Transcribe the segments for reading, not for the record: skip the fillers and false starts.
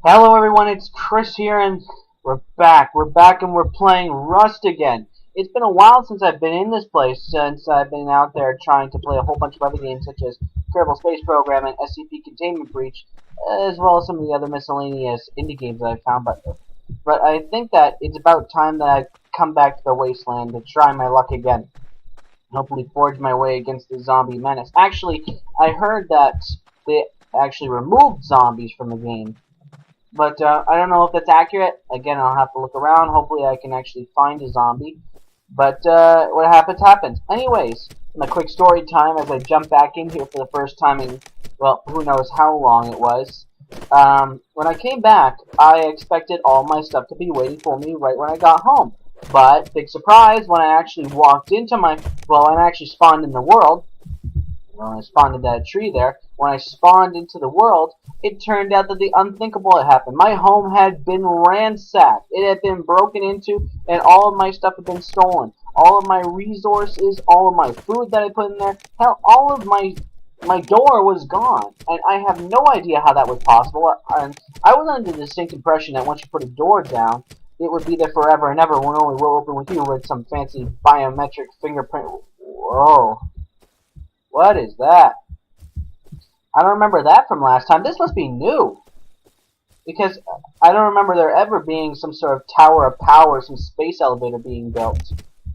Hello everyone, it's Chris here and we're back. We're back and we're playing Rust again. It's been a while since I've been in this place, since I've been out there trying to play a whole bunch of other games such as Kerbal Space Program and SCP Containment Breach, as well as some of the other miscellaneous indie games that I found. But I think that it's about time that I come back to the Wasteland to try my luck again. Hopefully forge my way against the zombie menace. Actually, I heard that they actually removed zombies from the game. But I don't know if that's accurate. Again, I'll have to look around. Hopefully I can actually find a zombie. But what happens, happens. Anyways, my quick story time as I jump back in here for the first time in, well, who knows how long it was. When I came back, I expected all my stuff to be waiting for me right when I got home. But, big surprise, when I actually walked into when I actually spawned in the world, when I spawned in that tree there, when I spawned into the world, it turned out that the unthinkable had happened. My home had been ransacked. It had been broken into, and all of my stuff had been stolen. All of my resources, all of my food that I put in there, hell, all of my door was gone. And I have no idea how that was possible. And I was under the distinct impression that once you put a door down, it would be there forever and ever, and only will open with you with some fancy biometric fingerprint. Whoa. What is that? I don't remember that from last time. This must be new. Because I don't remember there ever being some sort of tower of power, some space elevator being built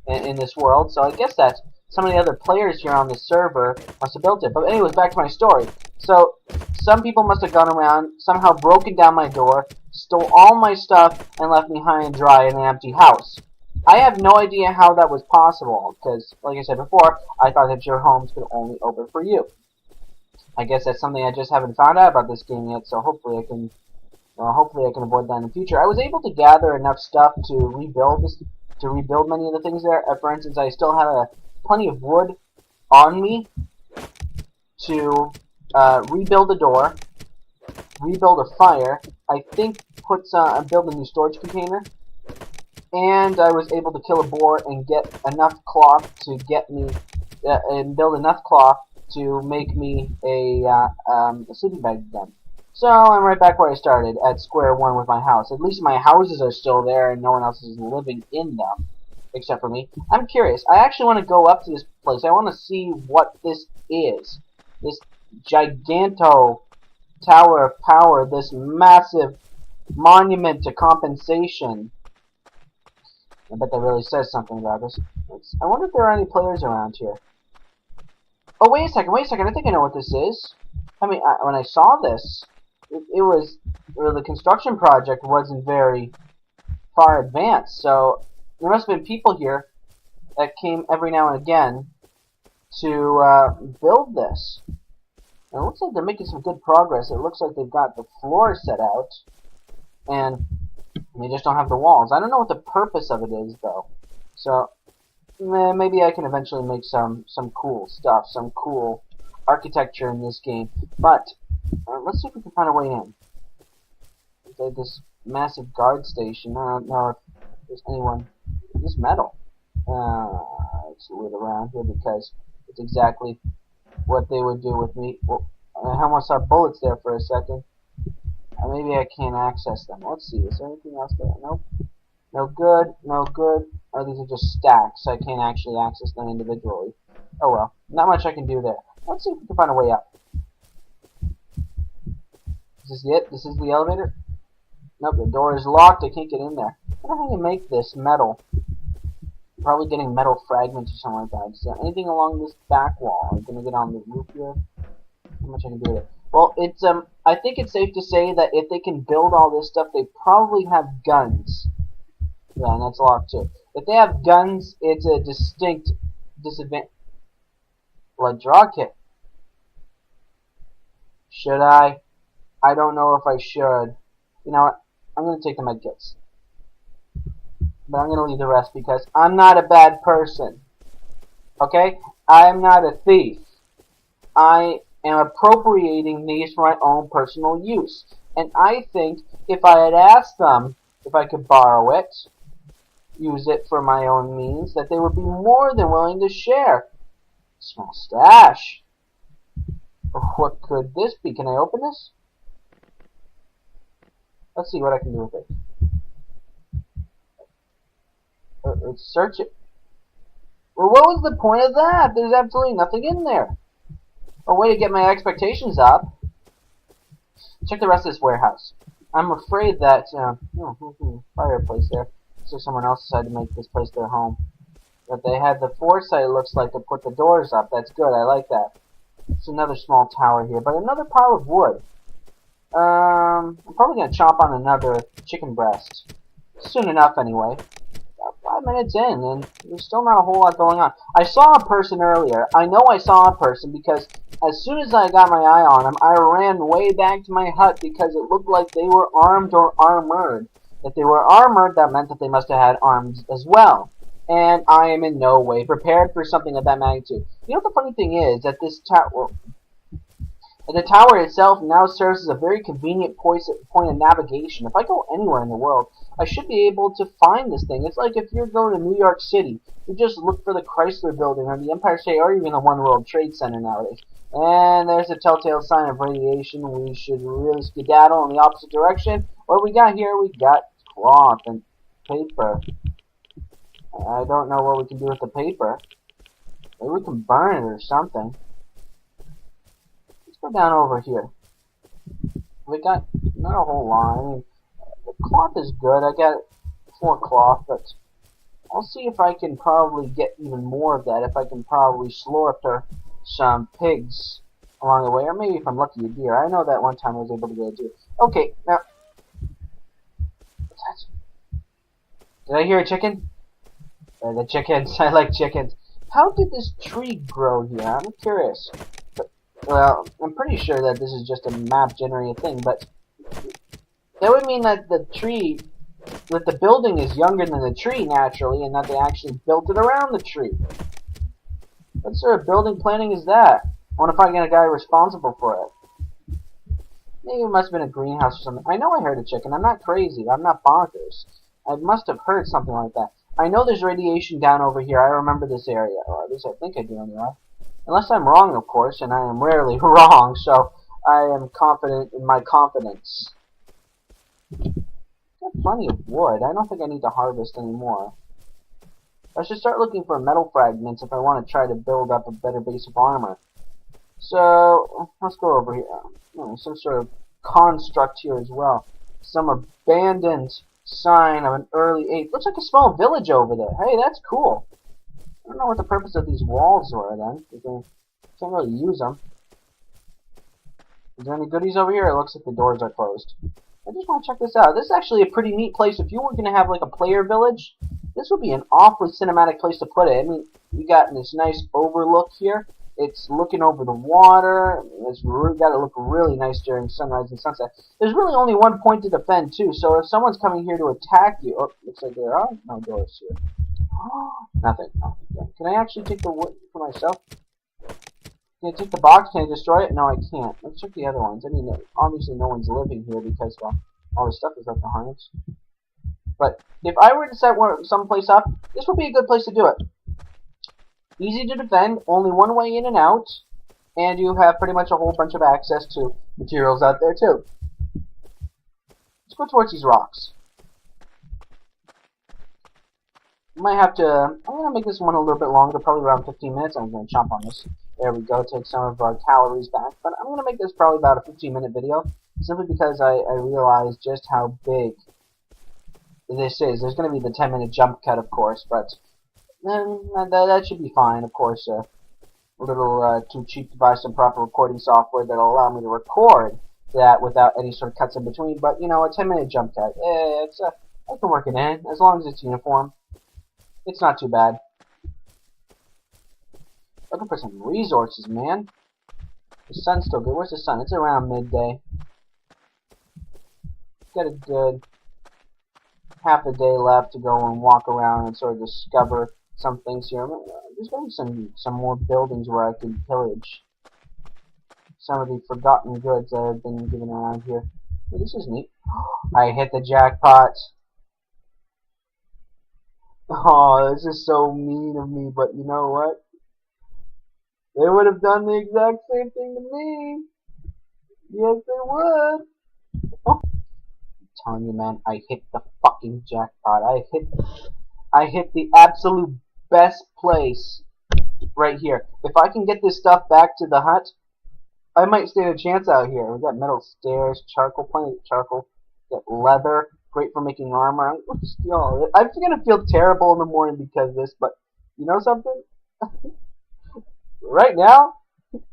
in this world. So I guess that some of the other players here on the server must have built it. But anyways, back to my story. So some people must have gone around, somehow broken down my door, stole all my stuff, and left me high and dry in an empty house. I have no idea how that was possible, because, like I said before, I thought that your homes could only open for you. I guess that's something I just haven't found out about this game yet, so hopefully I can avoid that in the future. I was able to gather enough stuff to rebuild many of the things there. For instance, I still had plenty of wood on me to rebuild a door, rebuild a fire. I think build a new storage container, and I was able to kill a boar and get enough cloth to get me and build enough cloth to make me a sleeping bag again. So I'm right back where I started, at square one with my house. At least my houses are still there and no one else is living in them, except for me. I'm curious. I actually want to go up to this place. I want to see what this is. This giganto tower of power, this massive monument to compensation. I bet that really says something about this. I wonder if there are any players around here. Oh, wait a second, I think I know what this is. I mean, when I saw this, the construction project wasn't very far advanced, so there must have been people here that came every now and again to build this. And it looks like they're making some good progress. It looks like they've got the floor set out, and they just don't have the walls. I don't know what the purpose of it is, though. So maybe I can eventually make some cool stuff, some cool architecture in this game. But let's see if we can find a way in. There's this massive guard station. I don't know if there's anyone. This metal. Let's loot around here because it's exactly what they would do with me. Well, I almost saw bullets there for a second. Maybe I can't access them. Let's see. Is there anything else there? Nope. No good, no good. Oh, these are just stacks, so I can't actually access them individually. Oh well, not much I can do there. Let's see if we can find a way up. Is this it? This is the elevator? Nope, the door is locked. I can't get in there. I wonder how you make this metal. Probably getting metal fragments or something like that. Is there anything along this back wall? I'm gonna get on the roof here. How much I can do with it? Well, it's I think it's safe to say that if they can build all this stuff, they probably have guns. Yeah, and that's locked too. If they have guns, it's a distinct disadvantage. Blood draw kit. Should I? I don't know if I should. You know what? I'm going to take the med kits. But I'm going to leave the rest because I'm not a bad person. Okay? I'm not a thief. I am appropriating these for my own personal use. And I think if I had asked them if I could borrow it, use it for my own means, that they would be more than willing to share. Small stash. What could this be? Can I open this? Let's see what I can do with it. Let's search it. Well, what was the point of that? There's absolutely nothing in there. A way to get my expectations up. Check the rest of this warehouse. I'm afraid that, fireplace there. So someone else decided to make this place their home. But they had the foresight, it looks like, to put the doors up. That's good, I like that. It's another small tower here, but another pile of wood. I'm probably going to chomp on another chicken breast. Soon enough, anyway. About 5 minutes in, and there's still not a whole lot going on. I saw a person earlier. I know I saw a person because as soon as I got my eye on them, I ran way back to my hut because it looked like they were armed or armored. If they were armored, that meant that they must have had arms as well. And I am in no way prepared for something of that magnitude. You know what the funny thing is? That this tower... The tower itself now serves as a very convenient point of navigation. If I go anywhere in the world, I should be able to find this thing. It's like if you're going to New York City, you just look for the Chrysler Building or the Empire State or even the One World Trade Center nowadays. And there's a telltale sign of radiation. We should really skedaddle in the opposite direction. What we got here? We got cloth and paper. I don't know what we can do with the paper. Maybe we can burn it or something. Go down over here. We got not a whole lot. I mean, the cloth is good. I got 4 cloth, but I'll see if I can probably get even more of that. If I can probably slaughter some pigs along the way, or maybe if I'm lucky a deer. I know that one time I was able to get a deer. Okay, now what's that? Did I hear a chicken? The chickens. I like chickens. How did this tree grow here? I'm curious. Well, I'm pretty sure that this is just a map-generated thing, but that would mean that the building is younger than the tree, naturally, and that they actually built it around the tree. What sort of building planning is that? I wonder if I get a guy responsible for it. Maybe it must have been a greenhouse or something. I know I heard a chicken. I'm not crazy. I'm not bonkers. I must have heard something like that. I know there's radiation down over here. I remember this area, or at least I think I do anyway. Unless I'm wrong, of course, and I am rarely wrong, so I am confident in my confidence. Got plenty of wood. I don't think I need to harvest anymore. I should start looking for metal fragments if I want to try to build up a better base of armor. So, let's go over here. Some sort of construct here as well. Some abandoned sign of an early age. Looks like a small village over there. Hey, that's cool. I don't know what the purpose of these walls were then. Can't really use them. Is there any goodies over here? It looks like the doors are closed. I just want to check this out. This is actually a pretty neat place. If you were going to have like a player village, this would be an awfully cinematic place to put it. I mean, you got this nice overlook here. It's looking over the water. It's really got to look really nice during sunrise and sunset. There's really only one point to defend too. So if someone's coming here to attack you, oh, looks like there are no doors here. Nothing. Oh, okay. Can I actually take the wood for myself? Can I take the box? Can I destroy it? No, I can't. Let's check the other ones. I mean, obviously no one's living here because, well, all this stuff is left behind. But if I were to set someplace up, this would be a good place to do it. Easy to defend, only one way in and out, and you have pretty much a whole bunch of access to materials out there too. Let's go towards these rocks. I might have to, I'm going to make this one a little bit longer, probably around 15 minutes. I'm going to chomp on this. There we go, take some of our calories back. But I'm going to make this probably about a 15-minute video, simply because I realized just how big this is. There's going to be the 10-minute jump cut, of course, but then that should be fine. Of course, a little too cheap to buy some proper recording software that'll allow me to record that without any sort of cuts in between. But, you know, a 10-minute jump cut, I can work it in, as long as it's uniform. It's not too bad. Looking for some resources, man. The sun's still good. Where's the sun? It's around midday. Got a good half a day left to go and walk around and sort of discover some things here. There's going to be some more buildings where I can pillage some of the forgotten goods that have been given around here. Oh, this is neat. I hit the jackpot. Oh, this is so mean of me, but you know what? They would have done the exact same thing to me. Yes, they would. Oh, telling you, man, I hit the fucking jackpot. I hit the absolute best place right here. If I can get this stuff back to the hut, I might stand a chance out here. We got metal stairs, charcoal, plenty of charcoal. Got leather, great for making armor. I'm gonna steal all of it. I'm gonna feel terrible in the morning because of this, but you know something? Right now,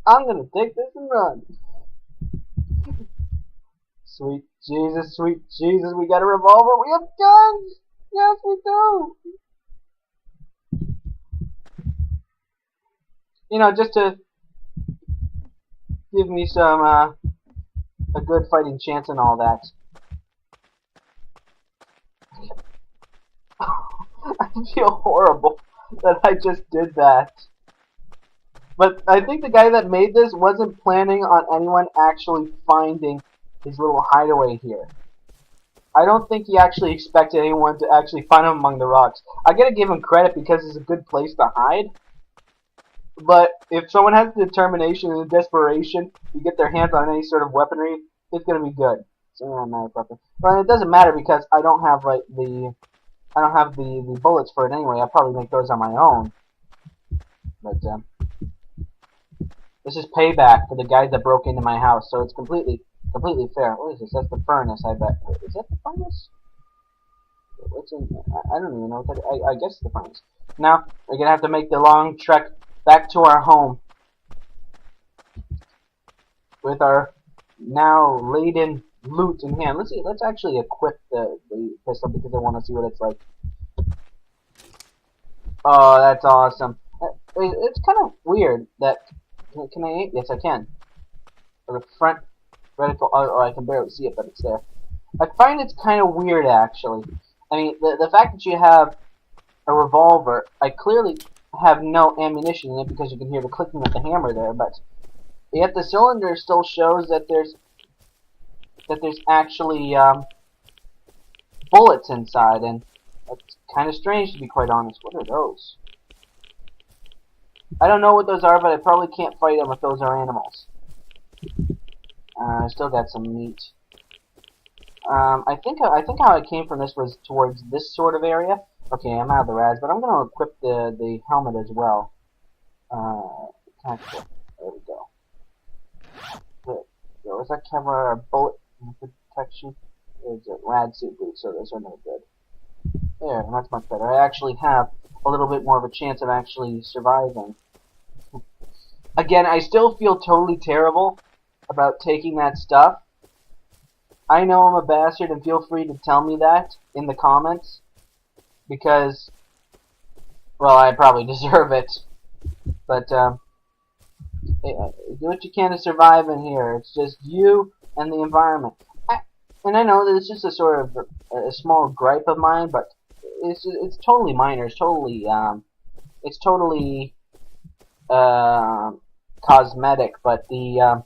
I'm gonna take this and run. Sweet Jesus, we got a revolver, we have guns! Yes, we do! You know, just to give me some, a good fighting chance and all that. I feel horrible that I just did that. But I think the guy that made this wasn't planning on anyone actually finding his little hideaway here. I don't think he actually expected anyone to actually find him among the rocks. I gotta give him credit because it's a good place to hide. But if someone has the determination and the desperation to get their hands on any sort of weaponry, it's gonna be good. So, but it doesn't matter because I don't have like the bullets for it anyway. I'll probably make those on my own. But this is payback for the guys that broke into my house, so it's completely fair. What is this? That's the furnace, I bet. Wait, is that the furnace? What's in? I don't even know what that. I guess it's the furnace. Now we're gonna have to make the long trek back to our home with our now laden loot in hand. Let's see. Let's actually equip the pistol because I want to see what it's like. Oh, that's awesome. It's kind of weird that. Can I? Yes, I can. For the front reticle. Oh, I can barely see it, but it's there. I find it's kind of weird, actually. I mean, the fact that you have a revolver, I clearly have no ammunition in it because you can hear the clicking of the hammer there, but yet the cylinder still shows that there's actually bullets inside, and it's kind of strange to be quite honest. What are those? I don't know what those are, but I probably can't fight them if those are animals. I still got some meat. I think how I came from this was towards this sort of area. Okay, I'm out of the rads, but I'm going to equip the helmet as well. Tactical. There we go. Good. Does that cover bullet protection? There's a rad suit boots, so those are no good. There, that's much better. I actually have a little bit more of a chance of actually surviving. Again, I still feel totally terrible about taking that stuff. I know I'm a bastard, and feel free to tell me that in the comments. Because, well, I probably deserve it. But, do what you can to survive in here. It's just you and the environment. And I know that it's just a sort of a small gripe of mine, but it's totally minor. It's totally cosmetic. But the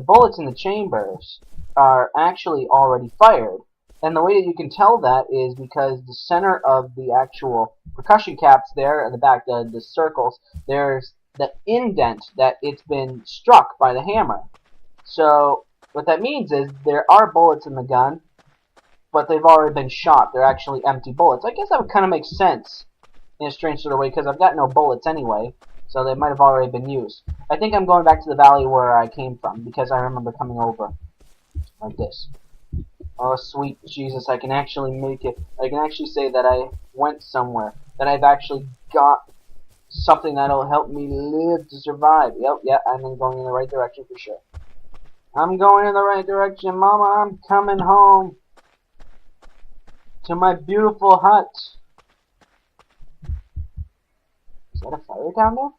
bullets in the chambers are actually already fired. And the way that you can tell that is because the center of the actual percussion caps there, at the back, the circles, there's the indent that it's been struck by the hammer. So what that means is there are bullets in the gun, but they've already been shot. They're actually empty bullets. I guess that would kind of make sense in a strange sort of way because I've got no bullets anyway, so they might have already been used. I think I'm going back to the valley where I came from because I remember coming over like this. Oh, sweet Jesus, I can actually make it. I can actually say that I went somewhere. That I've actually got something that'll help me live to survive. Yep, yeah, I'm going in the right direction for sure. I'm going in the right direction, Mama. I'm coming home to my beautiful hut. Is that a fire down there?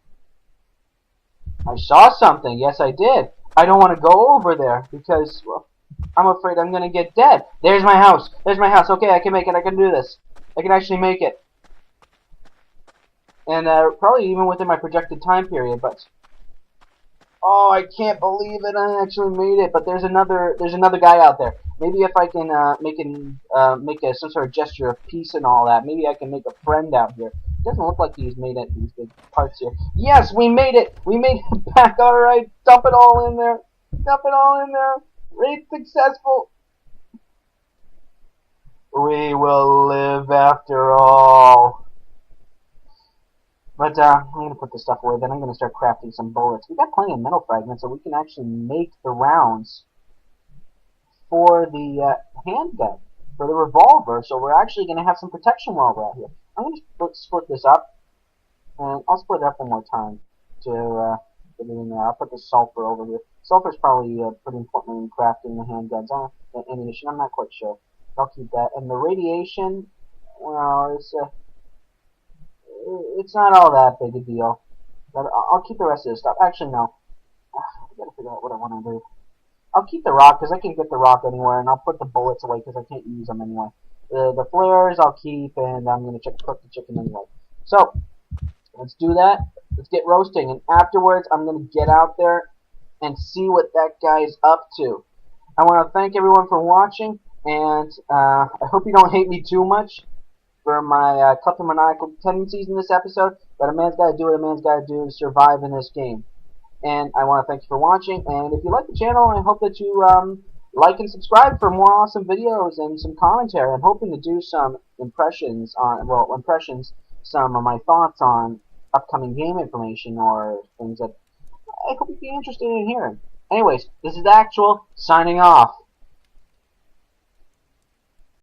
I saw something. Yes, I did. I don't want to go over there because, well, I'm afraid I'm gonna get dead. There's my house. There's my house. Okay, I can make it. I can do this. I can actually make it. And probably even within my projected time period. But oh, I can't believe it! I actually made it. But there's another guy out there. Maybe if I can make some sort of gesture of peace and all that. Maybe I can make a friend out here. It doesn't look like he's made it. These big parts here. Yes, we made it. We made it back. All right. Dump it all in there. Dump it all in there. Raid successful. We will live after all. But I'm going to put this stuff away. Then I'm going to start crafting some bullets. We got plenty of metal fragments, so we can actually make the rounds for the handgun, for the revolver. So we're actually going to have some protection while we're out here. I'm going to split this up, and I'll split it up one more time to put it in there. I'll put the sulfur over here. Sulfur is probably pretty important in crafting the handguns. The ammunition, I'm not quite sure. I'll keep that. And the radiation, well, it's not all that big a deal. But I'll keep the rest of this stuff. Actually, no. I gotta figure out what I want to do. I'll keep the rock because I can get the rock anywhere, and I'll put the bullets away because I can't use them anyway. The flares I'll keep, and I'm gonna cook the chicken anyway. So let's do that. Let's get roasting, and afterwards I'm gonna get out there and see what that guy's up to. I want to thank everyone for watching, and I hope you don't hate me too much for my kleptomaniacal tendencies in this episode, but a man's got to do what a man's got to do to survive in this game. And I want to thank you for watching, and if you like the channel, I hope that you like and subscribe for more awesome videos and some commentary. I'm hoping to do some impressions, some of my thoughts on upcoming game information or things that I hope you'd be interested in hearing. Anyways, this is Actual, signing off.